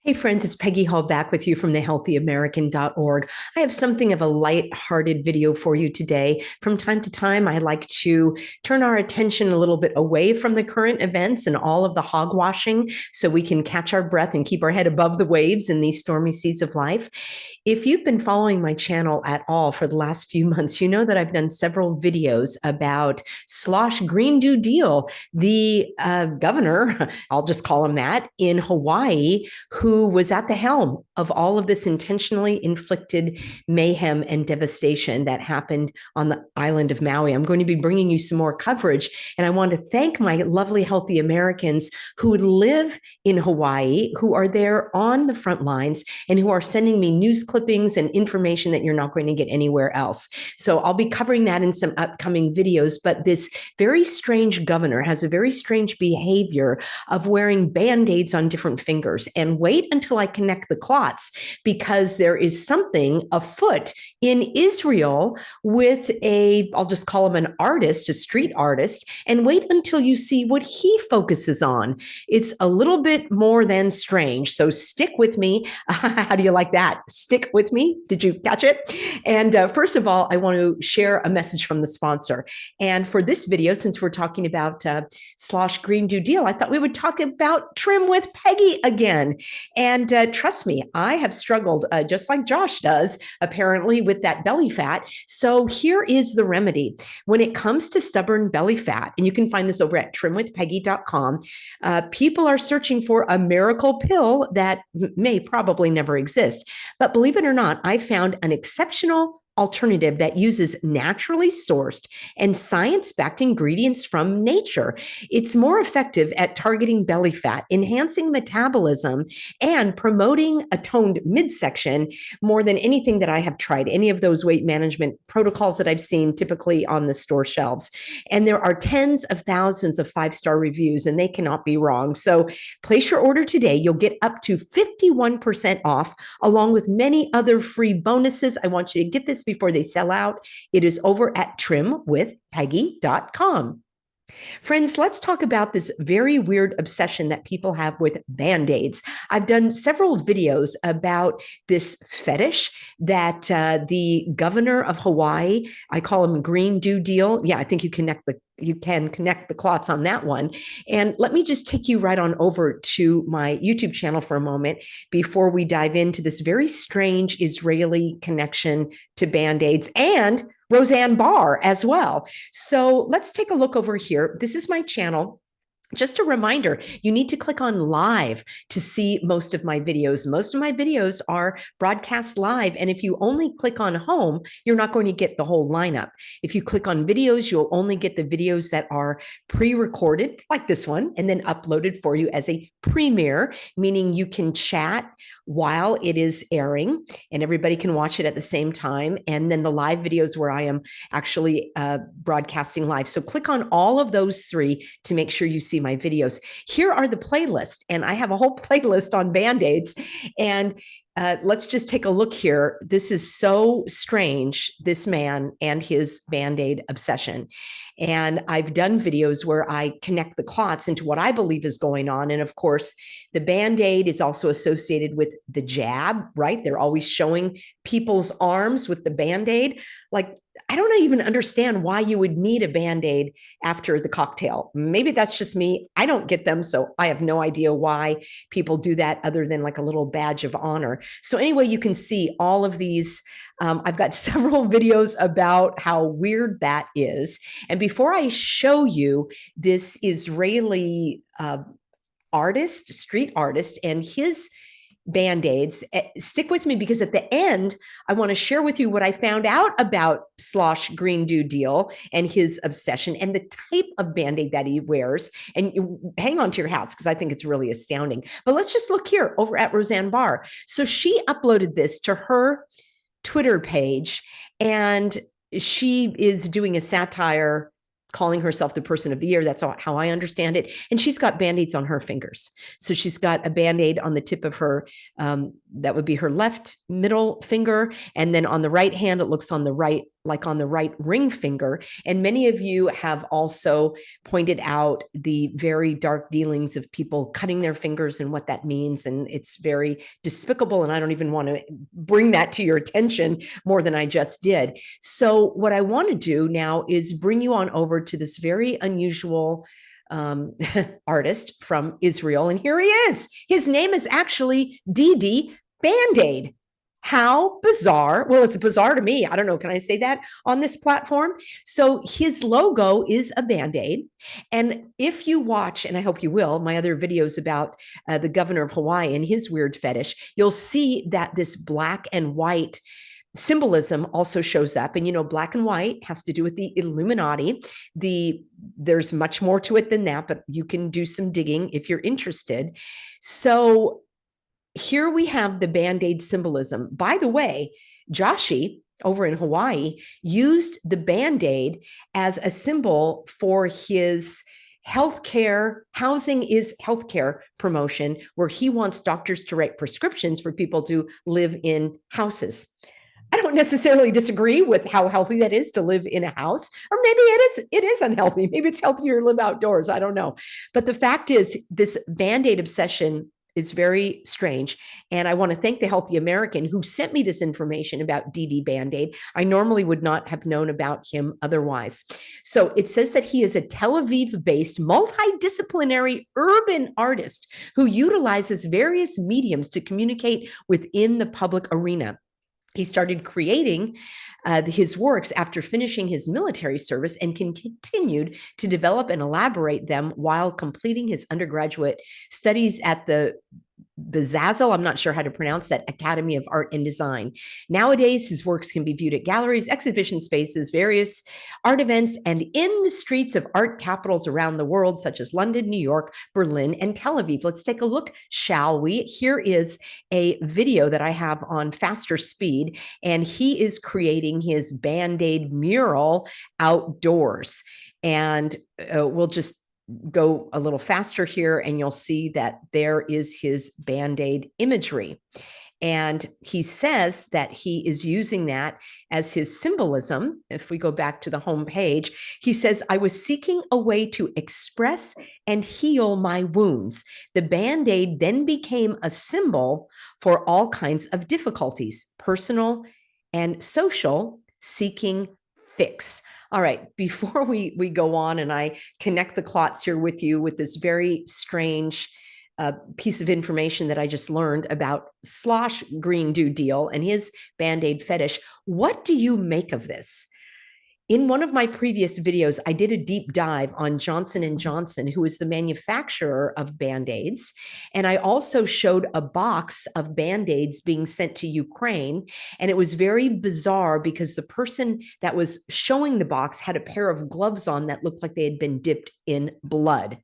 Hey friends, it's Peggy Hall back with you from thehealthyamerican.org. I have something of a light-hearted video for you today. From time to time, I like to turn our attention a little bit away from the current events and all of the hogwashing so we can catch our breath and keep our head above the waves in these stormy seas of life. If you've been following my channel at all for the last few months, you know that I've done several videos about Slosh Green New Deal, the governor, I'll just call him that, in Hawaii, who was at the helm of all of this intentionally inflicted mayhem and devastation that happened on the island of Maui. I'm going to be bringing you some more coverage, and I want to thank my lovely, healthy Americans who live in Hawaii, who are there on the front lines, and who are sending me news clippings and information that you're not going to get anywhere else. So I'll be covering that in some upcoming videos, but this very strange governor has a very strange behavior of wearing Band-Aids on different fingers. And wait until I connect the clots, because there is something afoot in Israel with I'll just call him an artist, a street artist, and wait until you see what he focuses on. It's a little bit more than strange. So stick with me. How do you like that? Stick with me. Did you catch it? And first of all, I want to share a message from the sponsor. And for this video, since we're talking about Slosh Green New Deal, I thought we would talk about trim with Peggy again. And trust me, I have struggled just like Josh does, apparently, with that belly fat. So here is the remedy. When it comes to stubborn belly fat, and you can find this over at trimwithpeggy.com, people are searching for a miracle pill that may probably never exist. But believe it or not, I found an exceptional alternative that uses naturally sourced and science-backed ingredients from nature. It's more effective at targeting belly fat, enhancing metabolism, and promoting a toned midsection more than anything that I have tried, any of those weight management protocols that I've seen typically on the store shelves. And there are tens of thousands of five-star reviews, and they cannot be wrong. So place your order today. You'll get up to 51% off, along with many other free bonuses. I want you to get this before they sell out. It is over at trimwithpeggy.com. Friends, let's talk about this very weird obsession that people have with Band-Aids. I've done several videos about this fetish that the governor of Hawaii, I call him Green New Deal. Yeah, I think you can connect the clots on that one. And let me just take you right on over to my YouTube channel for a moment before we dive into this very strange Israeli connection to Band-Aids and Roseanne Barr as well. So let's take a look over here. This is my channel. Just a reminder, you need to click on live to see most of my videos. Most of my videos are broadcast live. And if you only click on home, you're not going to get the whole lineup. If you click on videos, you'll only get the videos that are pre-recorded, like this one, and then uploaded for you as a premiere, meaning you can chat while it is airing and everybody can watch it at the same time. And then the live videos where I am actually broadcasting live. So click on all of those three to make sure you see my videos. Here are the playlists, and I have a whole playlist on Band-Aids. And let's just take a look here. This is so strange, this man and his Band-Aid obsession. And I've done videos where I connect the clots into what I believe is going on. And of course, the Band-Aid is also associated with the jab, right? They're always showing people's arms with the Band-Aid. Like, I don't even understand why you would need a Band-Aid after the cocktail. Maybe that's just me. I don't get them, so I have no idea why people do that other than like a little badge of honor. So anyway, you can see all of these. I've got several videos about how weird that is. And before I show you this Israeli artist, street artist, and his Band-Aids, stick with me, because at the end, I want to share with you what I found out about Slosh Green New Deal and his obsession and the type of Band-Aid that he wears. And hang on to your hats, because I think it's really astounding. But let's just look here over at Roseanne Barr. So she uploaded this to her Twitter page, and she is doing a satire calling herself the person of the year. That's how I understand it. And she's got Band-Aids on her fingers. So she's got a Band-Aid on the tip of her, that would be her left middle finger. And then on the right hand, it looks on the right like on the right ring finger. And many of you have also pointed out the very dark dealings of people cutting their fingers and what that means. And it's very despicable. And I don't even want to bring that to your attention more than I just did. So what I want to do now is bring you on over to this very unusual artist from Israel. And here he is. His name is actually Dede Bandaid. How bizarre. Well, it's bizarre to me. I don't know. Can I say that on this platform? So his logo is a Band-Aid. And if you watch, and I hope you will, my other videos about the governor of Hawaii and his weird fetish, you'll see that this black and white symbolism also shows up. And, you know, black and white has to do with the Illuminati. There's much more to it than that, but you can do some digging if you're interested. So here we have the Band-Aid symbolism. By the way, Joshi over in Hawaii used the Band-Aid as a symbol for his healthcare, housing is healthcare promotion, where he wants doctors to write prescriptions for people to live in houses. I don't necessarily disagree with how healthy that is to live in a house, or maybe it is unhealthy. Maybe it's healthier to live outdoors. I don't know. But the fact is, this Band-Aid obsession is very strange. And I want to thank the Healthy American who sent me this information about Dede Bandaid. I normally would not have known about him otherwise. So it says that he is a Tel Aviv-based multidisciplinary urban artist who utilizes various mediums to communicate within the public arena. He started creating his works after finishing his military service and continued to develop and elaborate them while completing his undergraduate studies at the Bezazel, I'm not sure how to pronounce that, Academy of Art and Design. Nowadays, his works can be viewed at galleries, exhibition spaces, various art events, and in the streets of art capitals around the world, such as London, New York, Berlin, and Tel Aviv. Let's take a look, shall we? Here is a video that I have on faster speed, and he is creating his Band-Aid mural outdoors. And we'll just go a little faster here and you'll see that there is his Band-Aid imagery. And he says that he is using that as his symbolism. If we go back to the home page, he says, I was seeking a way to express and heal my wounds. The Band-Aid then became a symbol for all kinds of difficulties, personal and social, seeking fix. All right, before we go on and I connect the clots here with you with this very strange piece of information that I just learned about Slosh Green Do Deal and his Band-Aid fetish, what do you make of this? In one of my previous videos, I did a deep dive on Johnson & Johnson, who is the manufacturer of Band-Aids. And I also showed a box of Band-Aids being sent to Ukraine. And it was very bizarre because the person that was showing the box had a pair of gloves on that looked like they had been dipped in blood.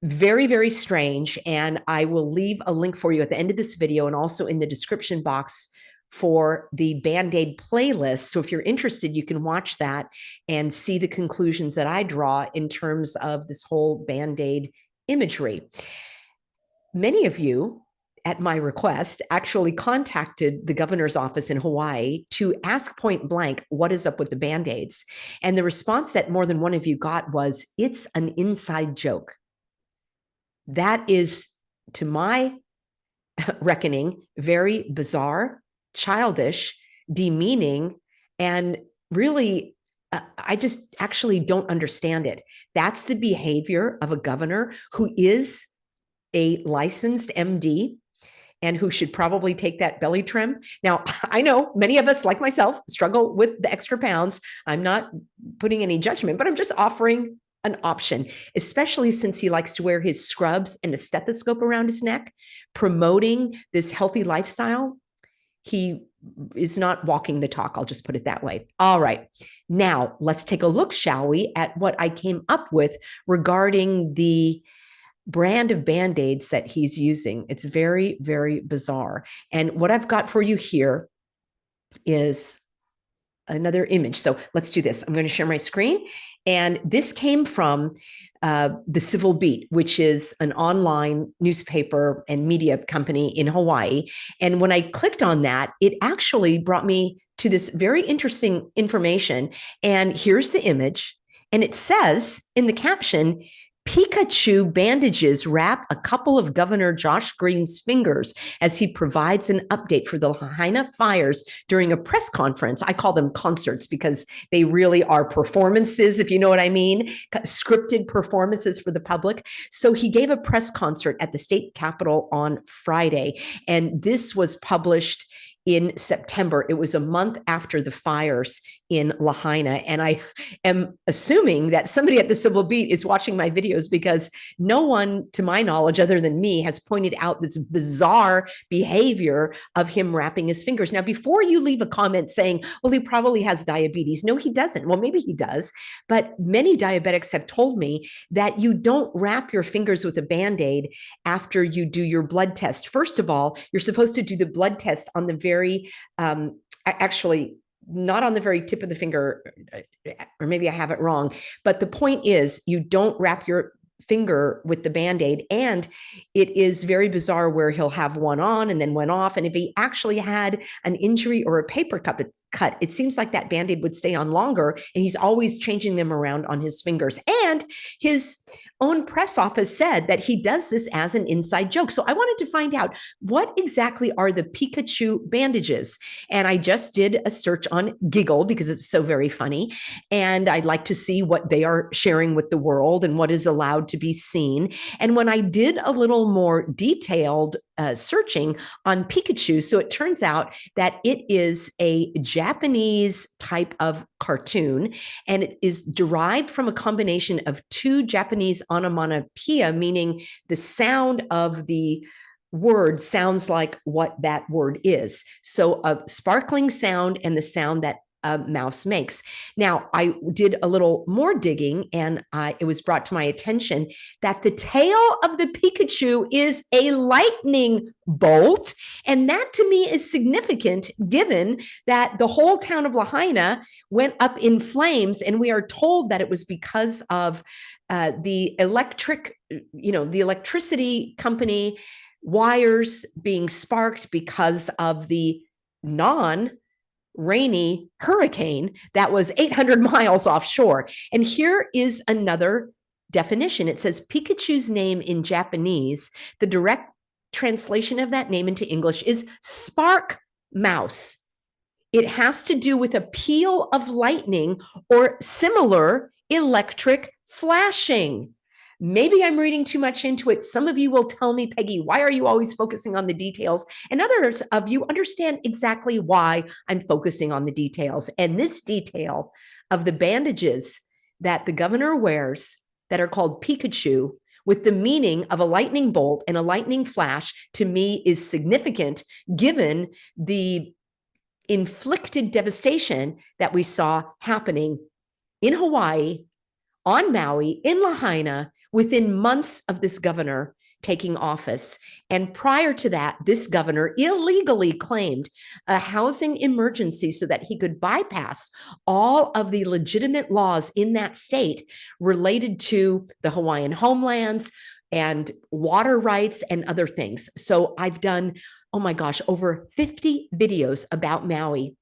Very, very strange. And I will leave a link for you at the end of this video and also in the description box for the Band-Aid playlist. So if you're interested, you can watch that and see the conclusions that I draw in terms of this whole Band-Aid imagery. Many of you, at my request, actually contacted the governor's office in Hawaii to ask point blank, what is up with the Band-Aids? And the response that more than one of you got was, it's an inside joke. That is, to my reckoning, very bizarre, childish, demeaning, and really, I just actually don't understand it. That's the behavior of a governor who is a licensed MD and who should probably take that belly trim. Now, I know many of us, like myself, struggle with the extra pounds. I'm not putting any judgment, but I'm just offering an option, especially since he likes to wear his scrubs and a stethoscope around his neck, promoting this healthy lifestyle. He is not walking the talk. I'll just put it that way. All right. Now let's take a look, shall we, at what I came up with regarding the brand of Band-Aids that he's using. It's very, very bizarre. And what I've got for you here is another image. So let's do this. I'm going to share my screen. And this came from the Civil Beat, which is an online newspaper and media company in Hawaii. And when I clicked on that, it actually brought me to this very interesting information. And here's the image. And it says in the caption, Pikachu bandages wrap a couple of Governor Josh Green's fingers as he provides an update for the Lahaina fires during a press conference. I call them concerts because they really are performances, if you know what I mean, scripted performances for the public. So he gave a press concert at the state capitol on Friday, and this was published in September. It was a month after the fires in Lahaina. And I am assuming that somebody at the Civil Beat is watching my videos, because no one, to my knowledge, other than me, has pointed out this bizarre behavior of him wrapping his fingers. Now, before you leave a comment saying, well, he probably has diabetes. No, he doesn't. Well, maybe he does. But many diabetics have told me that you don't wrap your fingers with a Band-Aid after you do your blood test. First of all, you're supposed to do the blood test on the very, actually, not on the very tip of the finger, or maybe I have it wrong. But the point is, you don't wrap your finger with the Band-Aid. And it is very bizarre where he'll have one on and then one off. And if he actually had an injury or a paper cut, it seems like that Band-Aid would stay on longer. And he's always changing them around on his fingers. And his own press office said that he does this as an inside joke. So I wanted to find out, what exactly are the Pikachu bandages? And I just did a search on Giggle because it's so very funny. And I'd like to see what they are sharing with the world and what is allowed to be seen. And when I did a little more detailed searching on Pikachu, so it turns out that it is a Japanese type of cartoon, and it is derived from a combination of two Japanese onomatopoeia, meaning the sound of the word sounds like what that word is. So a sparkling sound and the sound that a mouse makes. Now, I did a little more digging, and it was brought to my attention that the tail of the Pikachu is a lightning bolt. And that to me is significant, given that the whole town of Lahaina went up in flames. And we are told that it was because of the electricity company wires being sparked because of the rainy hurricane that was 800 miles offshore. And here is another definition. It says Pikachu's name in Japanese, the direct translation of that name into English is spark mouse. It has to do with a peal of lightning or similar electric flashing. Maybe I'm reading too much into it. Some of you will tell me, Peggy, why are you always focusing on the details? And others of you understand exactly why I'm focusing on the details. And this detail of the bandages that the governor wears that are called Pikachu, with the meaning of a lightning bolt and a lightning flash, to me is significant, given the inflicted devastation that we saw happening in Hawaii, on Maui, in Lahaina, within months of this governor taking office. And prior to that, this governor illegally claimed a housing emergency so that he could bypass all of the legitimate laws in that state related to the Hawaiian homelands and water rights and other things. So I've done, oh my gosh, over 50 videos about Maui.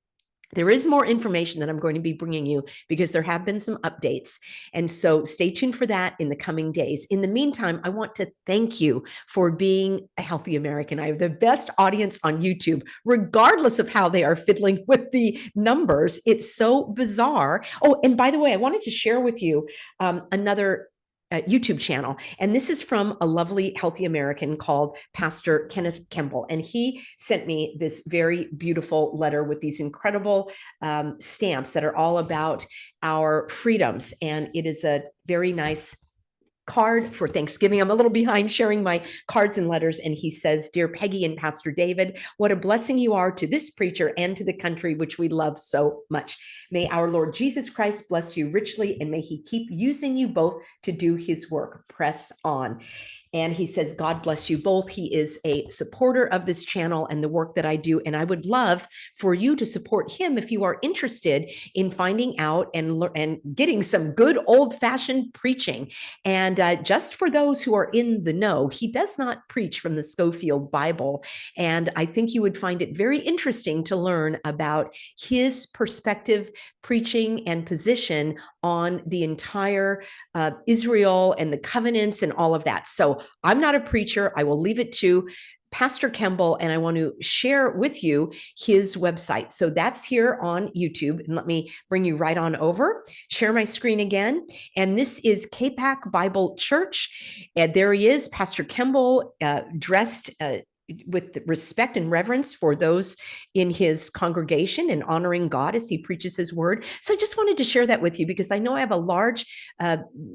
There is more information that I'm going to be bringing you because there have been some updates. And so stay tuned for that in the coming days. In the meantime, I want to thank you for being a healthy American. I have the best audience on YouTube, regardless of how they are fiddling with the numbers. It's so bizarre. Oh, and by the way, I wanted to share with you another YouTube channel. And this is from a lovely, healthy American called Pastor Kenneth Kemble. And he sent me this very beautiful letter with these incredible stamps that are all about our freedoms. And it is a very nice card for Thanksgiving. I'm a little behind sharing my cards and letters. And he says, "Dear Peggy and Pastor David, what a blessing you are to this preacher and to the country, which we love so much. May our Lord Jesus Christ bless you richly, and may he keep using you both to do his work. Press on." And he says, God bless you both. He is a supporter of this channel and the work that I do. And I would love for you to support him if you are interested in finding out and getting some good old-fashioned preaching. And just for those who are in the know, he does not preach from the Scofield Bible. And I think you would find it very interesting to learn about his perspective, preaching, and position on the entire Israel and the covenants and all of that. So I'm not a preacher. I will leave it to Pastor Kemble, and I want to share with you his website. So that's here on YouTube. And let me bring you right on over, share my screen again. And this is KPAC Bible Church. And there he is, Pastor Kemble, dressed with respect and reverence for those in his congregation and honoring God as he preaches his word. So I just wanted to share that with you because I know I have a large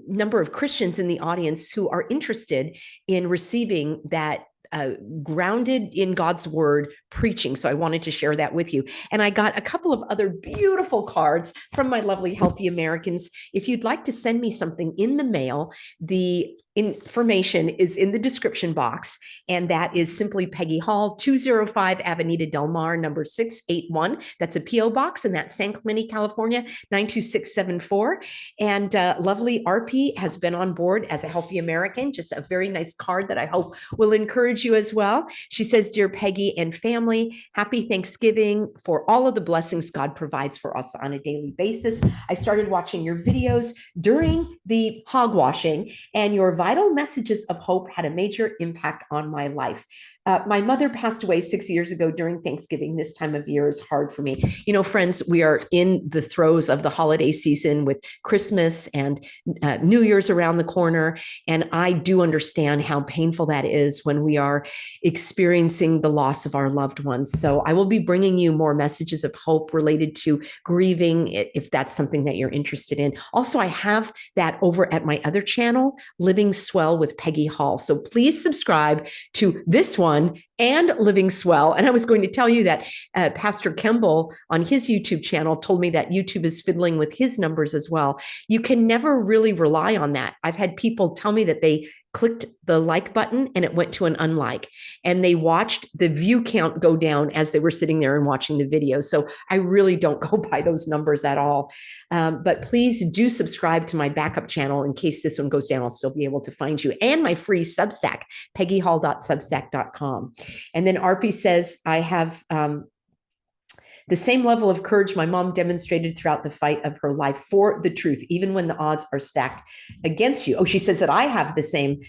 number of Christians in the audience who are interested in receiving that grounded in God's word preaching. So I wanted to share that with you. And I got a couple of other beautiful cards from my lovely Healthy Americans. If you'd like to send me something in the mail, the information is in the description box. And that is simply Peggy Hall, 205 Avenida del Mar, number 681. That's a P.O. box, and that's San Clemente, California, 92674. And lovely RP has been on board as a Healthy American. Just a very nice card that I hope will encourage you as well. She says, Dear Peggy and family, happy Thanksgiving for all of the blessings God provides for us on a daily basis. I started watching your videos during the hog washing, and your vital messages of hope had a major impact on my life. My mother passed away 6 years ago during Thanksgiving. This time of year is hard for me. You know, friends, we are in the throes of the holiday season with Christmas and New Year's around the corner. And I do understand how painful that is when we are experiencing the loss of our loved ones. So I will be bringing you more messages of hope related to grieving, if that's something that you're interested in. Also, I have that over at my other channel, Living Swell with Peggy Hall. So please subscribe to this one and Living Swell. And I was going to tell you that Pastor Kemble on his YouTube channel told me that YouTube is fiddling with his numbers as well. You can never really rely on that. I've had people tell me that they clicked the like button and it went to an unlike, and they watched the view count go down as they were sitting there and watching the video. So I really don't go by those numbers at all. But please do subscribe to my backup channel in case this one goes down. I'll still be able to find you, and my free Substack, peggyhall.substack.com. And then Arpy says, I have the same level of courage my mom demonstrated throughout the fight of her life for the truth, even when the odds are stacked against you. Oh, she says that I have the same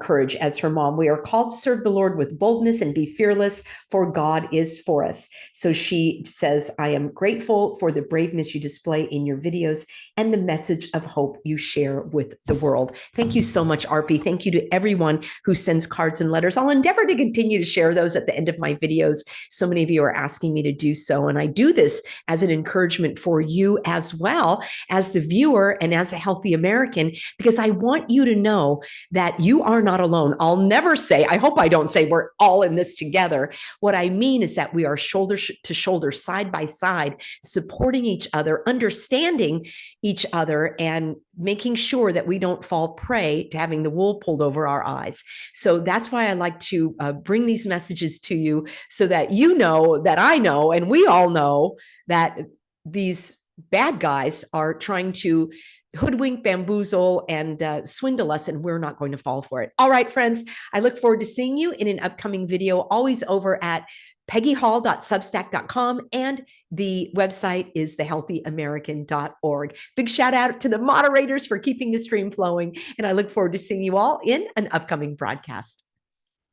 courage as her mom. We are called to serve the Lord with boldness and be fearless, for God is for us. So she says, I am grateful for the braveness you display in your videos and the message of hope you share with the world. Thank you so much, Arpy. Thank you to everyone who sends cards and letters. I'll endeavor to continue to share those at the end of my videos. So many of you are asking me to do so. And I do this as an encouragement for you as well as the viewer and as a Healthy American, because I want you to know that you are not alone. I'll never say, I hope I don't say we're all in this together. What I mean is that we are shoulder to shoulder, side by side, supporting each other, understanding each other, and making sure that we don't fall prey to having the wool pulled over our eyes. So that's why I like to bring these messages to you so that you know that I know, and we all know that these bad guys are trying to hoodwink, bamboozle, and swindle us, and we're not going to fall for it. All right, friends, I look forward to seeing you in an upcoming video, always over at peggyhall.substack.com, and the website is thehealthyamerican.org. Big shout out to the moderators for keeping the stream flowing, and I look forward to seeing you all in an upcoming broadcast.